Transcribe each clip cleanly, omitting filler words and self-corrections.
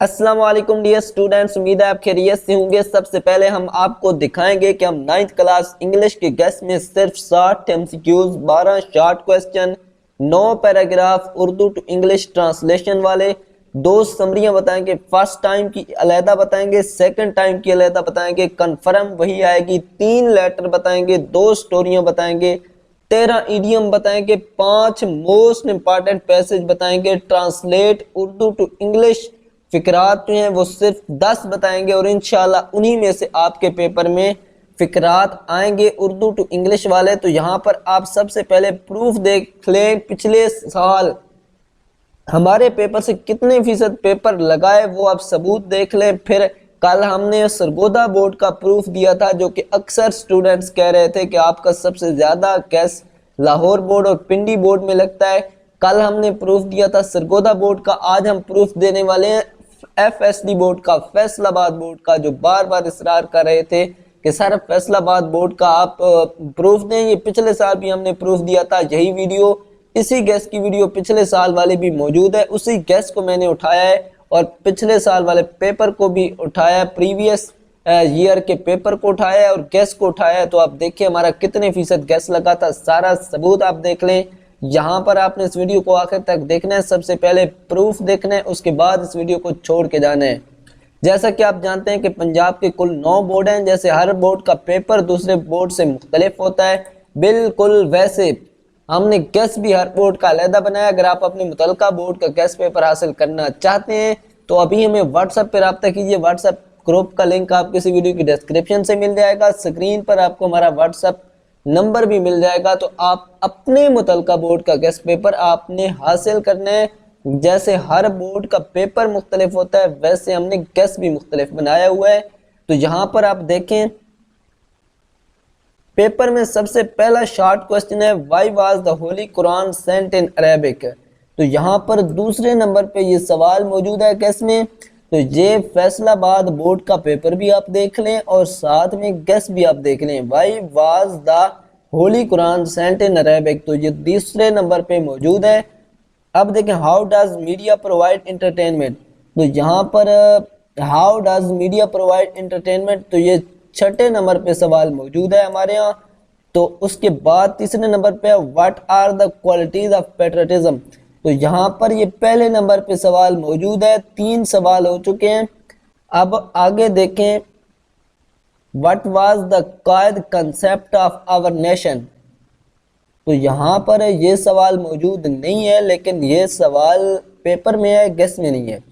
अस्सलाम वालेकुम dear students, उम्मीद है आप खैरियत से होंगे। सबसे पहले हम आपको दिखाएंगे कि हम 9th क्लास इंग्लिश के गेस्ट में सिर्फ 60 MCQs, 12 short question, 9 paragraph Urdu to English translation वाले, 2 समरियां बताएंगे। फर्स्ट टाइम की अलहदा बताएंगे, सेकंड टाइम की अलहदा बताएंगे, कन्फर्म वही आएगी। 3 लेटर बताएंगे, 2 स्टोरियां बताएंगे, 13 इडियम बताएंगे, 5 मोस्ट इंपॉर्टेंट पैसेज बताएंगे, ट्रांसलेट उर्दू टू इंग्लिश फिकरात जो हैं वो सिर्फ 10 बताएंगे और इंशाल्लाह उन्हीं में से आपके पेपर में फिकरात आएंगे उर्दू टू इंग्लिश वाले। तो यहाँ पर आप सबसे पहले प्रूफ देख लें, पिछले साल हमारे पेपर से कितने फीसद पेपर लगाए वो आप सबूत देख लें। फिर कल हमने सरगोदा बोर्ड का प्रूफ दिया था, जो कि अक्सर स्टूडेंट्स कह रहे थे कि आपका सबसे ज्यादा केस लाहौर बोर्ड और पिंडी बोर्ड में लगता है। कल हमने प्रूफ दिया था सरगोदा बोर्ड का, आज हम प्रूफ देने वाले हैं FSD बोर्ड का, फैसलाबाद बोर्ड का, जो बार बार इसरार कर रहे थे कि सर फैसलाबाद बोर्ड का आप प्रूफ दें। ये पिछले साल भी हमने प्रूफ दिया था, यही वीडियो, इसी गैस की वीडियो पिछले साल वाले भी मौजूद है। उसी गैस को मैंने उठाया है और पिछले साल वाले पेपर को भी उठाया है, प्रीवियस ईयर के पेपर को उठाया है और गैस को उठाया है। तो आप देखिए हमारा कितने फीसद गैस लगा था, सारा सबूत आप देख लें। यहाँ पर आपने इस वीडियो को आखिर तक देखना है, सबसे पहले प्रूफ देखना है, उसके बाद इस वीडियो को छोड़ के जाना है। जैसा कि आप जानते हैं कि पंजाब के कुल 9 बोर्ड हैं, जैसे हर बोर्ड का पेपर दूसरे बोर्ड से मुख्तलिफ होता है, बिल्कुल वैसे हमने गैस भी हर बोर्ड का अलहदा बनाया। अगर आप अपने मुतलका बोर्ड का गैस पेपर हासिल करना चाहते हैं तो अभी हमें व्हाट्सएप पर रब्ता कीजिए। व्हाट्सएप ग्रुप का लिंक आपको इसी वीडियो की डिस्क्रिप्शन से मिल जाएगा, स्क्रीन पर आपको हमारा व्हाट्सएप नंबर भी मिल जाएगा। तो आप अपने मुतलका बोर्ड का गेस्ट पेपर आपने हासिल करना है। जैसे हर बोर्ड का पेपर मुख्तलिफ होता है वैसे हमने गेस्ट भी मुख्तलिफ बनाया हुआ है। तो यहाँ पर आप देखें पेपर में सबसे पहला शॉर्ट क्वेश्चन है, why was the holy Quran sent in Arabic. तो यहाँ पर दूसरे नंबर पे ये सवाल मौजूद है गेस्ट में। तो ये फैसलाबाद बोर्ड का पेपर भी आप देख लें और साथ में गेस भी आप देख लें, why was the holy Quran sent in Arabic. तो ये तीसरे नंबर पे मौजूद है। अब देखें how does media provide entertainment. तो यहाँ पर how does media provide entertainment, तो ये छठे नंबर पे सवाल मौजूद है हमारे यहाँ। तो उसके बाद तीसरे नंबर पे what are the qualities of patriotism. तो यहाँ पर ये पहले नंबर पे सवाल मौजूद है, 3 सवाल हो चुके हैं। अब आगे देखें, what was the Quaid concept of our nation. तो यहाँ पर ये सवाल मौजूद नहीं है, लेकिन ये सवाल पेपर में है, गेस में नहीं है।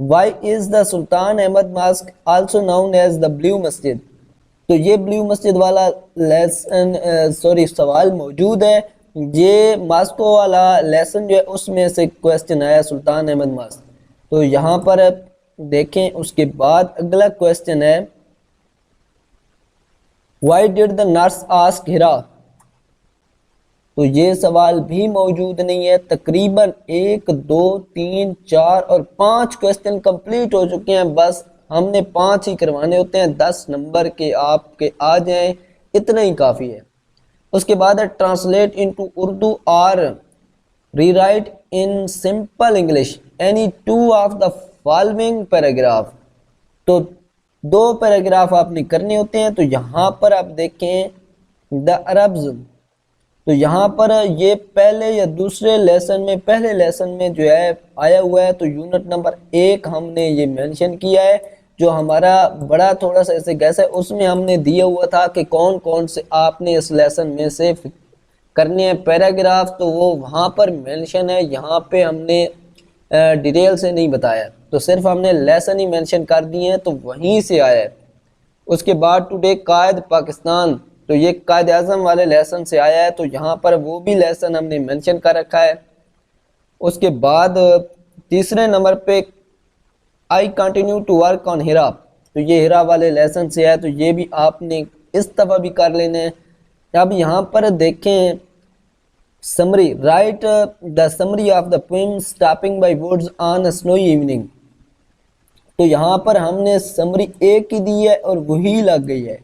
Why is the Sultan Ahmed mosque also known as the blue masjid. तो ये ब्लू मस्जिद वाला सवाल मौजूद है। ये मास्को वाला लेसन जो है उसमें से क्वेश्चन आया, सुल्तान अहमद मॉस्क। तो यहाँ पर देखें, उसके बाद अगला क्वेश्चन है, why did the nurse ask Hira. तो ये सवाल भी मौजूद नहीं है। तकरीबन 1 2 3 4 और 5 क्वेश्चन कंप्लीट हो चुके हैं। बस हमने 5 ही करवाने होते हैं, 10 नंबर के आपके आ जाएं, इतना ही काफ़ी है। उसके बाद है ट्रांसलेट इनटू उर्दू और rewrite in simple English any 2 of the following paragraph. तो 2 पैराग्राफ आपने करने होते हैं। तो यहाँ पर आप देखें द अरब्स। तो यहाँ पर ये पहले या दूसरे लेसन में, पहले लेसन में जो है आया हुआ है। तो यूनिट नंबर 1 हमने ये मेंशन किया है, जो हमारा बड़ा थोड़ा सा ऐसे गैस है, उसमें हमने दिया हुआ था कि कौन कौन से आपने इस लेसन में से करने हैं पैराग्राफ। तो वो वहाँ पर मेंशन है, यहाँ पे हमने डिटेल से नहीं बताया, तो सिर्फ हमने लेसन ही मेंशन कर दिए हैं, तो वहीं से आया है। उसके बाद टुडे कायद पाकिस्तान, तो ये कायद आज़म वाले लेसन से आया है, तो यहाँ पर वो भी लेसन हमने मेंशन कर रखा है। उसके बाद तीसरे नंबर पे I continue to work on Hira. तो ये हिरा वाले लेसन से है, तो ये भी आपने इस दफ़ा भी कर लेना है। अब यहाँ पर देखें summary, right the summary of the poem stopping by words on a snowy evening. तो यहाँ पर हमने समरी एक ही दी है और वही लग गई है,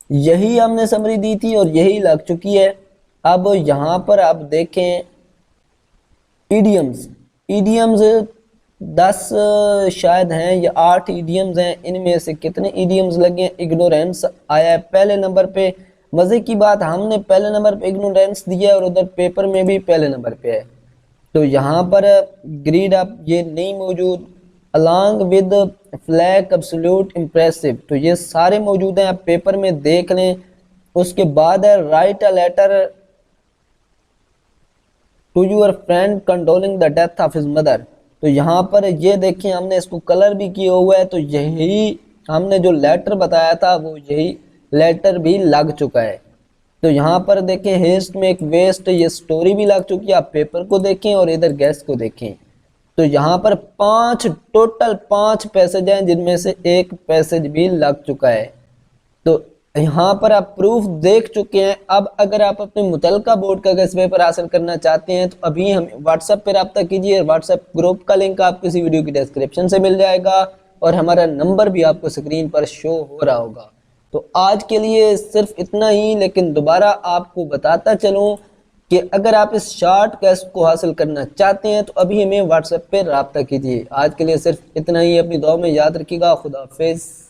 यही हमने समरी दी थी और यही लग चुकी है। अब यहाँ पर आप देखें इडियम्स, इडियम्स 10 शायद हैं या 8 इडियम्स हैं, इनमें से कितने इडियम्स लगे हैं? इग्नोरेंस आया है पहले नंबर पे। मजे की बात, हमने पहले नंबर पे इग्नोरेंस दिया और उधर पेपर में भी पहले नंबर पे है। तो यहाँ पर ग्रीड अप ये नहीं मौजूद। Along with flag absolute impressive, तो ये सारे मौजूद हैं, आप पेपर में देख लें। उसके बाद है write a letter to your friend condoling the death of his mother. तो यहाँ पर ये देखें हमने इसको कलर भी किया हुआ है, तो यही हमने जो लेटर बताया था वो यही लेटर भी लग चुका है। तो यहाँ पर देखें हेस्ट में एक वेस्ट, ये स्टोरी भी लग चुकी है। आप पेपर को देखें और इधर गेस्ट को देखें। तो यहाँ पर टोटल 5 पैसेज हैं, जिनमें से एक पैसेज भी लग चुका है। तो यहाँ पर आप प्रूफ देख चुके हैं। अब अगर आप अपने मुतलका बोर्ड का गेस्ट पेपर हासिल करना चाहते हैं तो अभी हम व्हाट्सएप पर रब्ता कीजिए। व्हाट्सएप ग्रुप का लिंक आपको इसी वीडियो की डिस्क्रिप्शन से मिल जाएगा और हमारा नंबर भी आपको स्क्रीन पर शो हो रहा होगा। तो आज के लिए सिर्फ इतना ही, लेकिन दोबारा आपको बताता चलूं कि अगर आप इस शॉर्ट टेस्ट को हासिल करना चाहते हैं तो अभी हमें व्हाट्सएप पे रब्ता कीजिए। आज के लिए सिर्फ इतना ही, अपनी दुआ में याद रखिएगा। खुदा हाफिज़।